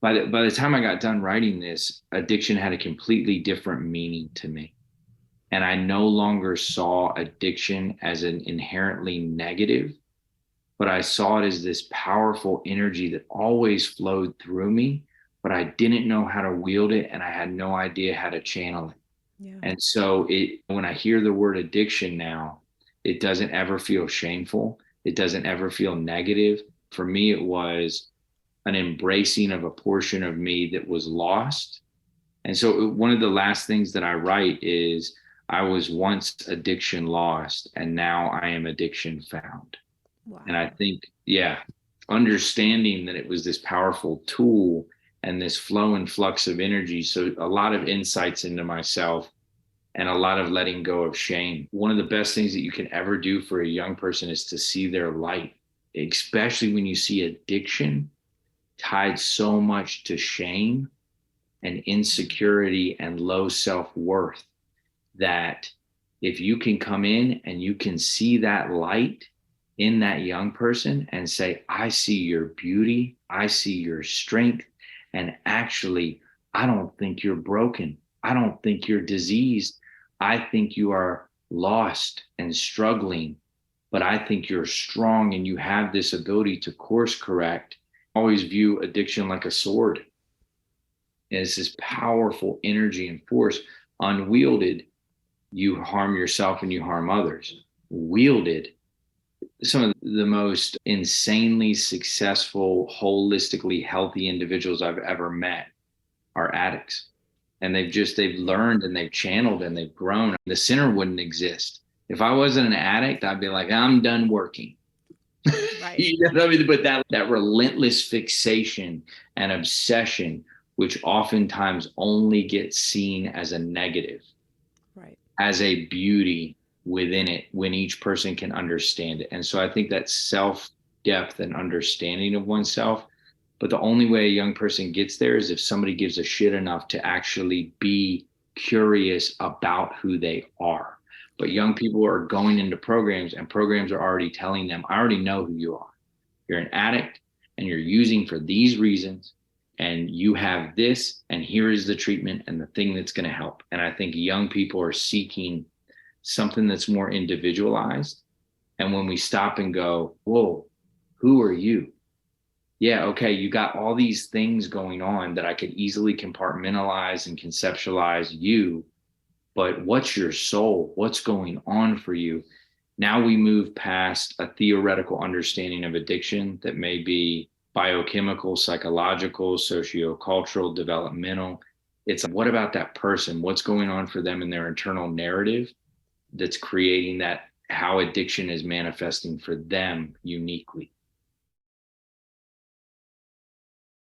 by the time I got done writing this, addiction had a completely different meaning to me. And I no longer saw addiction as an inherently negative, but I saw it as this powerful energy that always flowed through me, but I didn't know how to wield it and I had no idea how to channel it. Yeah. And so when I hear the word addiction now, it doesn't ever feel shameful. It doesn't ever feel negative. For me, it was an embracing of a portion of me that was lost. And so one of the last things that I write is I was once addiction lost and now I am addiction found. And I Wow. think, yeah, understanding that it was this powerful tool and this flow and flux of energy. So a lot of insights into myself and a lot of letting go of shame. One of the best things that you can ever do for a young person is to see their light, especially when you see addiction tied so much to shame and insecurity and low self-worth, that if you can come in and you can see that light in that young person and say, I see your beauty, I see your strength, and actually, I don't think you're broken. I don't think you're diseased. I think you are lost and struggling, but I think you're strong and you have this ability to course correct. I always view addiction like a sword. And it's this powerful energy and force. Unwielded, you harm yourself and you harm others. Wielded, some of the most insanely successful, holistically healthy individuals I've ever met are addicts. And they've Yeah. learned and they've channeled and they've grown. The sinner wouldn't exist. If I wasn't an addict, I'd be like, I'm done working. Right. You know what I mean? But that relentless fixation and obsession, which oftentimes only gets seen as a negative, Right. has a beauty within it when each person can understand it. And so I think that self depth and understanding of oneself. But the only way a young person gets there is if somebody gives a shit enough to actually be curious about who they are. But Yeah. young people are going into programs and programs are already telling them, I already know who you are. You're an addict and you're using for these reasons. And you have this, and here is the treatment and the thing that's going to help. And I think young people are seeking something that's more individualized. And when we stop and go, whoa, who are you? Yeah, okay, you got all these things going on that I could easily compartmentalize and conceptualize you, but what's your soul? What's going on for you? Now we move past a theoretical understanding of addiction that may be biochemical, psychological, sociocultural, developmental. It's what about that person? What's going on for them in their internal narrative that's creating that, how addiction is manifesting for them uniquely.